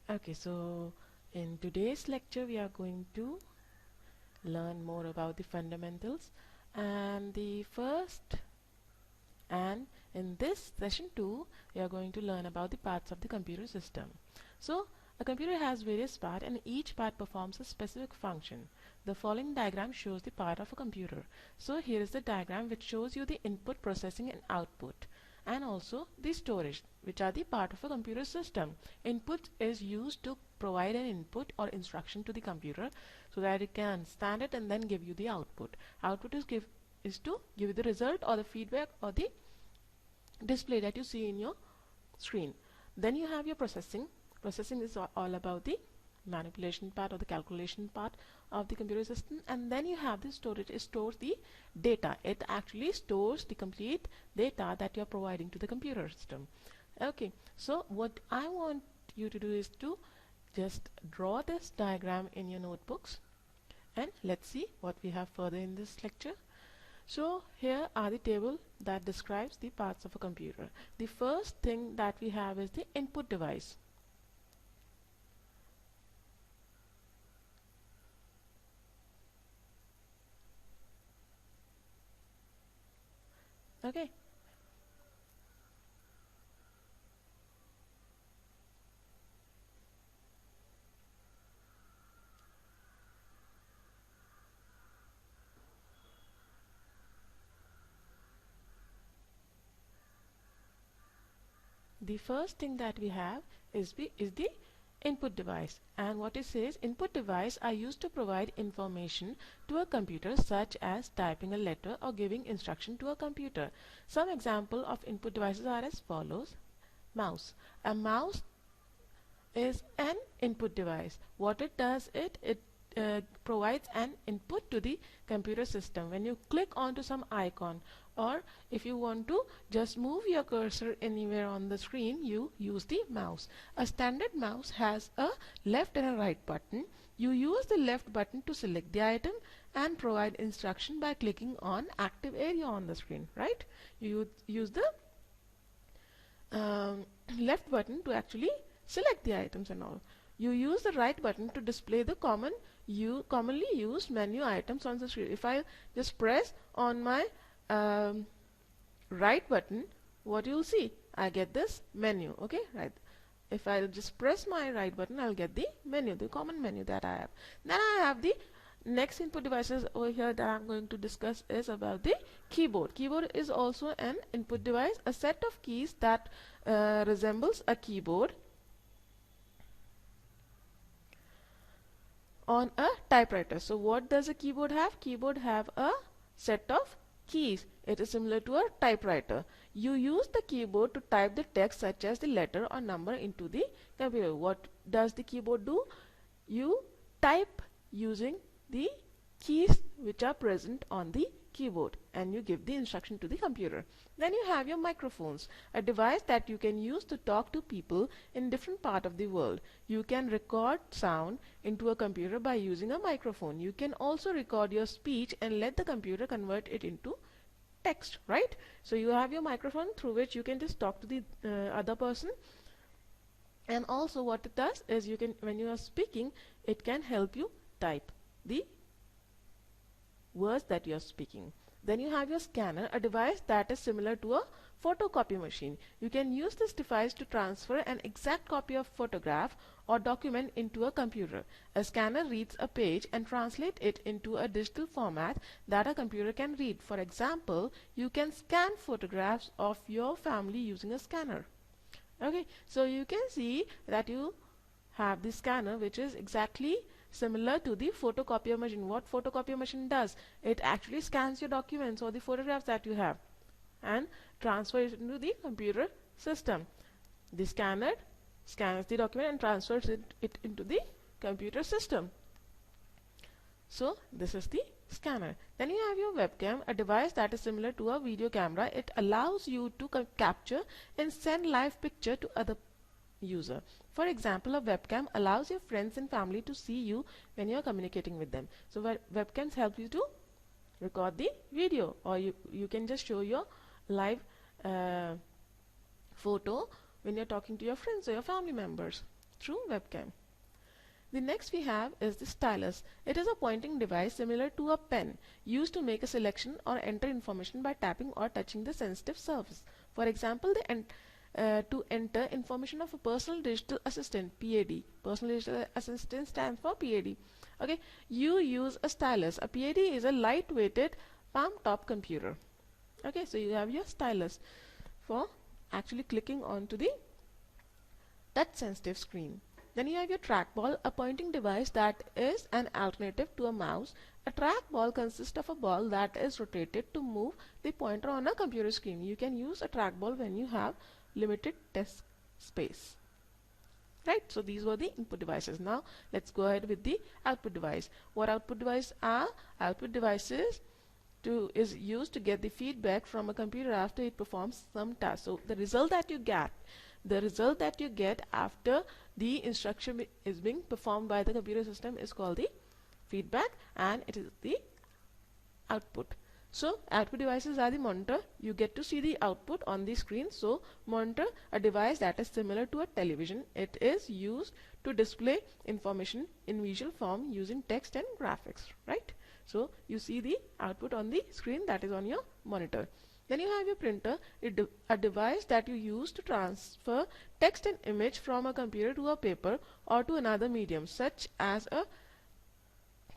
Okay, so in today's lecture we are going to learn more about the fundamentals and the first and in this session 2 we are going to learn about the parts of the computer system. So a computer has various parts and each part performs a specific function. The following diagram shows the part of a computer. So here is the diagram which shows you the input, processing and output, and also the storage, which are the part of a computer system. Input is used to provide an input or instruction to the computer so that it can understand it and then give you the output. Output is to give you the result or the feedback or the display that you see in your screen. Then you have your processing. Processing is all about the manipulation part or the calculation part of the computer system. And then you have the storage. It stores the data. It actually stores the complete data that you are providing to the computer system. Okay, so what I want you to do is to just draw this diagram in your notebooks, and let's see what we have further in this lecture. So here are the table that describes the parts of a computer. The first thing that we have is the input device. Okay, the first thing that we have is the input device, and what it says, input device are used to provide information to a computer, such as typing a letter or giving instruction to a computer. Some example of input devices are as follows. Mouse. A mouse is an input device. What it does, it provides an input to the computer system. When you click onto some icon, or if you want to just move your cursor anywhere on the screen, you use the mouse. A standard mouse has a left and a right button. You use the left button to select the item and provide instruction by clicking on active area on the screen, right? You use the left button to actually select the items and all. You use the right button to display the commonly used menu items on the screen. If I just press on my right button, what you'll see, I get this menu. Okay, right. If I'll just press my right button, I'll get the menu, the common menu that I have. Then I have the next input devices over here that I'm going to discuss is about the keyboard. Keyboard is also an input device, a set of keys that resembles a keyboard on a typewriter. So what does a keyboard have? Keyboard have a set of keys. It is similar to a typewriter. You use the keyboard to type the text such as the letter or number into the computer. What does the keyboard do? You type using the keys which are present on the keyboard, and you give the instruction to the computer. Then you have your microphones, a device that you can use to talk to people in different part of the world. You can record sound into a computer by using a microphone. You can also record your speech and let the computer convert it into text, right? So you have your microphone through which you can just talk to the other person. And also what it does is, you can, when you are speaking, it can help you type the words that you are speaking. Then you have your scanner, a device that is similar to a photocopy machine. You can use this device to transfer an exact copy of photograph or document into a computer. A scanner reads a page and translates it into a digital format that a computer can read. For example, you can scan photographs of your family using a scanner. Okay, so you can see that you have the scanner, which is exactly similar to the photocopier machine. What photocopier machine does, it actually scans your documents or the photographs that you have and transfers it into the computer system. The scanner scans the document and transfers it into the computer system. So this is the scanner. Then you have your webcam, a device that is similar to a video camera. It allows you to capture and send live picture to other user. For example, a webcam allows your friends and family to see you when you are communicating with them. So webcams help you to record the video, or you can just show your live photo when you're talking to your friends or your family members. through webcam. The next we have is the stylus. It is a pointing device similar to a pen used to make a selection or enter information by tapping or touching the sensitive surface. For example, to enter information of a personal digital assistant, PAD. Personal digital assistant stands for PAD. Okay, you use a stylus. A PAD is a light-weighted palm-top computer. Okay, so you have your stylus for actually clicking onto the touch-sensitive screen. Then you have your trackball, a pointing device that is an alternative to a mouse. A trackball consists of a ball that is rotated to move the pointer on a computer screen. You can use a trackball when you have limited desk space. Right, so these were the input devices. Now let's go ahead with the output device. What output devices are? Output devices is used to get the feedback from a computer after it performs some task. So the result that you get after the instruction is being performed by the computer system is called the feedback, and it is the output. So output devices are the monitor. You get to see the output on the screen. So monitor, a device that is similar to a television. It is used to display information in visual form using text and graphics, right? So you see the output on the screen, that is on your monitor. Then you have your printer, a device that you use to transfer text and image from a computer to a paper or to another medium, such as a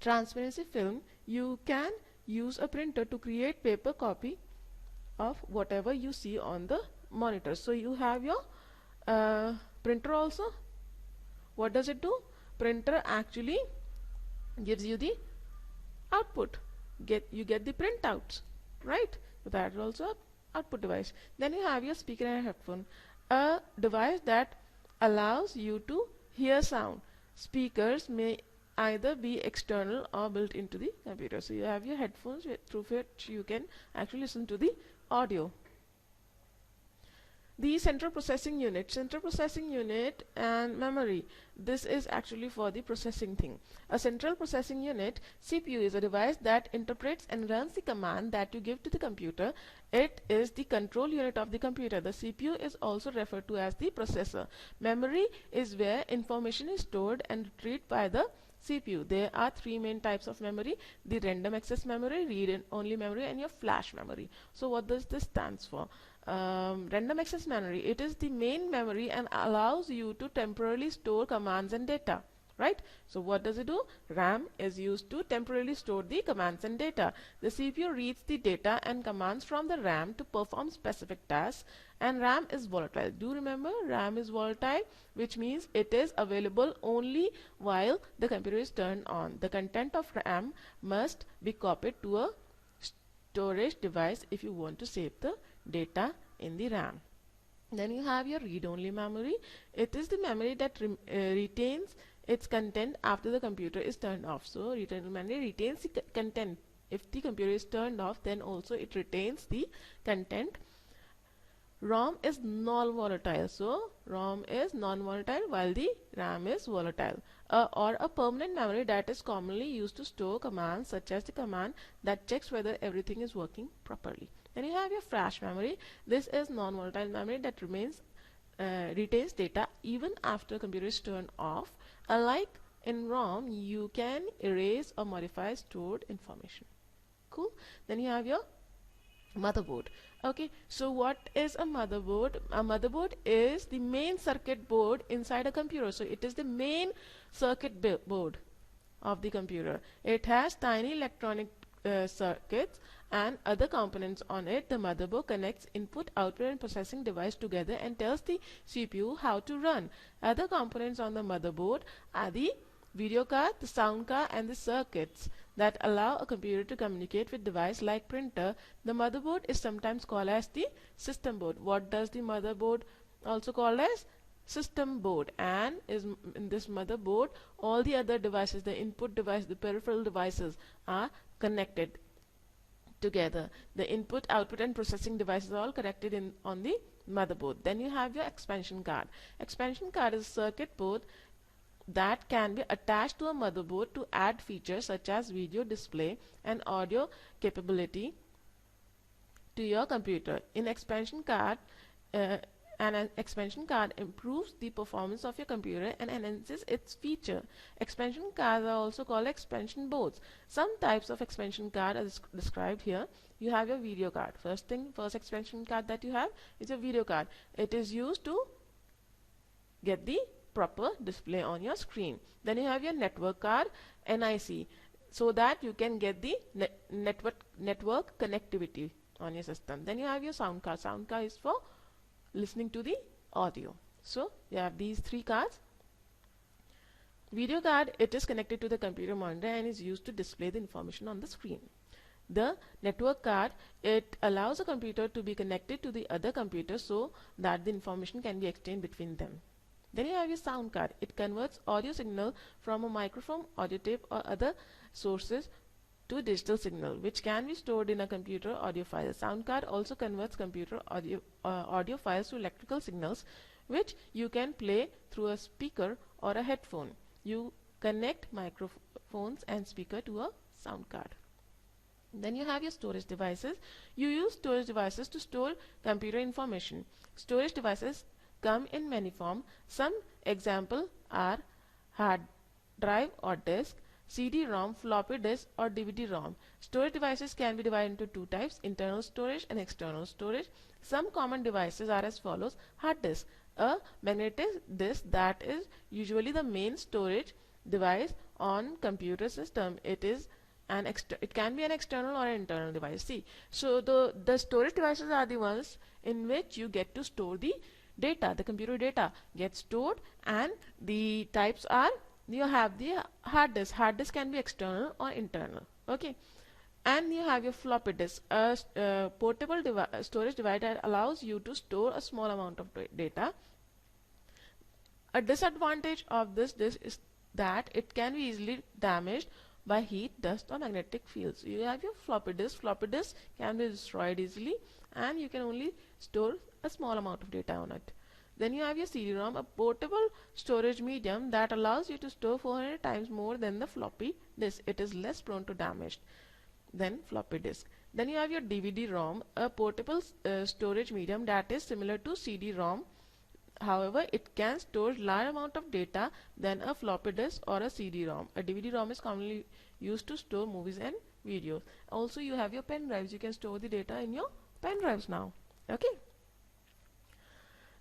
transparency film. You can use a printer to create paper copy of whatever you see on the monitor. So you have your printer also. What does it do? Printer actually gives you the output. You get the printouts, right? So that is also an output device. Then you have your speaker and headphone, a device that allows you to hear sound. Speakers may either be external or built into the computer. So you have your headphones through which you can actually listen to the audio. The central processing unit and memory. This is actually for the processing thing. A central processing unit, CPU, is a device that interprets and runs the command that you give to the computer. It is the control unit of the computer. The CPU is also referred to as the processor. Memory is where information is stored and retrieved by the CPU. There are three main types of memory: the random access memory, read-only memory, and your flash memory. So what does this stands for? Random access memory, it is the main memory and allows you to temporarily store commands and data, right? So what does it do? RAM is used to temporarily store the commands and data. The CPU reads the data and commands from the RAM to perform specific tasks, and RAM is volatile. Do remember, RAM is volatile, which means it is available only while the computer is turned on. The content of RAM must be copied to a storage device if you want to save the data in the RAM. Then you have your read-only memory. It is the memory that retains its content after the computer is turned off. So read-only memory retains the content. If the computer is turned off, then also it retains the content. ROM is non-volatile. So ROM is non-volatile while the RAM is volatile. Or a permanent memory that is commonly used to store commands, such as the command that checks whether everything is working properly. Then you have your flash memory. This is non-volatile memory that retains data even after computer is turned off. Unlike in ROM, you can erase or modify stored information. Cool. Then you have your motherboard. Okay, so what is a motherboard? A motherboard is the main circuit board inside a computer. So it is the main circuit board of the computer. It has tiny electronic circuits and other components on it. The motherboard connects input, output, and processing device together and tells the CPU how to run. Other components on the motherboard are the video card, the sound card, and the circuits that allow a computer to communicate with device like printer. The motherboard is sometimes called as the system board. What does the motherboard also called as? System board. And in this motherboard, all the other devices, the input device, the peripheral devices, are connected together. The input, output, and processing devices are all connected on the motherboard. Then you have your expansion card. Expansion card is a circuit board that can be attached to a motherboard to add features such as video display and audio capability to your computer. In expansion card, an expansion card improves the performance of your computer and enhances its feature. Expansion cards are also called expansion boards. Some types of expansion card are described here. You have your video card. First expansion card that you have is your video card. It is used to get the proper display on your screen. Then you have your network card, NIC, so that you can get the network connectivity on your system. Then you have your sound card. Sound card is for listening to the audio. So you have these three cards. Video card, it is connected to the computer monitor and is used to display the information on the screen. The network card, it allows a computer to be connected to the other computer so that the information can be exchanged between them. Then you have your sound card. It converts audio signal from a microphone, audio tape or other sources to digital signal, which can be stored in a computer audio file. Sound card also converts computer audio files to electrical signals, which you can play through a speaker or a headphone. You connect microphones and speaker to a sound card. Then you have your storage devices. You use storage devices to store computer information. Storage devices come in many forms. Some example are hard drive or disk, CD-ROM, floppy disk or DVD-ROM. Storage devices can be divided into two types, internal storage and external storage. Some common devices are as follows. Hard disk, a magnetic disk that is usually the main storage device on computer system. It can be an external or an internal device. See, so the storage devices are the ones in which you get to store the data. The computer data gets stored, and the types are, you have the hard disk. Hard disk can be external or internal. Okay, and you have your floppy disk, a portable storage device that allows you to store a small amount of data. A disadvantage of this disk is that it can be easily damaged by heat, dust or magnetic fields. You have your floppy disk. Floppy disk can be destroyed easily and you can only store a small amount of data on it. Then you have your CD-ROM, a portable storage medium that allows you to store 400 times more than the floppy disk. It is less prone to damage than floppy disk. Then you have your DVD-ROM, a portable storage medium that is similar to CD-ROM. However, it can store large amount of data than a floppy disk or a CD-ROM. A DVD-ROM is commonly used to store movies and videos. Also, you have your pen drives. You can store the data in your pen drives now. Okay.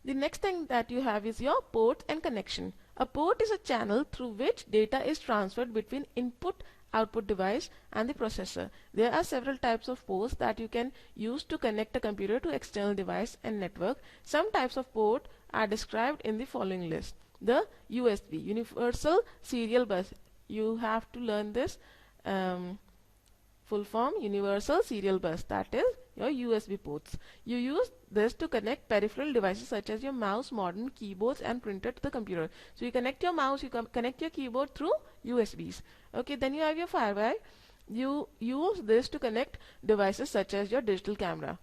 The next thing that you have is your port and connection. A port is a channel through which data is transferred between input-output device and the processor. There are several types of ports that you can use to connect a computer to external device and network. Some types of port are described in the following list. The USB, Universal Serial Bus. You have to learn this full form, Universal Serial Bus, that is your USB ports. You use this to connect peripheral devices such as your mouse, modern keyboards and printer to the computer. So you connect your mouse, you connect your keyboard through USBs. Okay, then you have your firewire. You use this to connect devices such as your digital camera.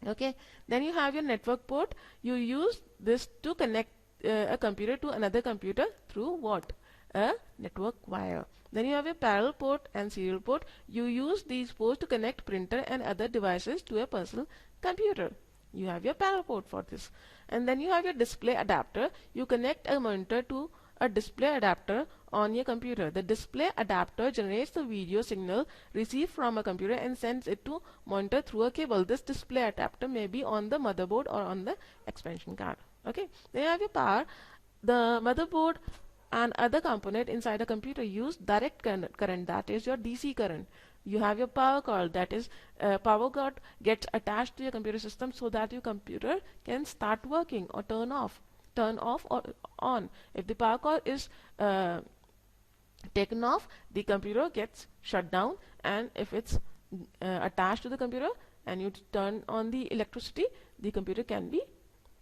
Okay, then you have your network port. You use this to connect a computer to another computer through what? A network wire. Then you have a parallel port and serial port. You use these ports to connect printer and other devices to a personal computer. You have your parallel port for this. And then you have your display adapter. You connect a monitor to a display adapter on your computer. The display adapter generates the video signal received from a computer and sends it to monitor through a cable. This display adapter may be on the motherboard or on the expansion card. Okay. Then you have your power. The motherboard and other component inside a computer use direct current, that is your DC current. You have your power cord, that is power cord gets attached to your computer system so that your computer can start working or turn off or on. If the power cord is taken off, the computer gets shut down, and if it's attached to the computer and you turn on the electricity, the computer can be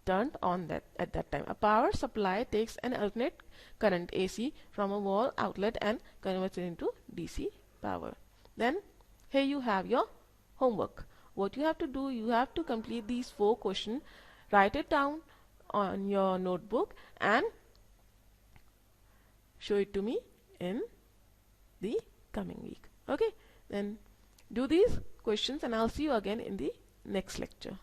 turned on at that time. A power supply takes an alternate current AC from a wall outlet and converts it into DC power. Then here you have your homework. What you have to do, you have to complete these 4 questions, write it down on your notebook and show it to me in the coming week. Okay, then do these questions and I'll see you again in the next lecture.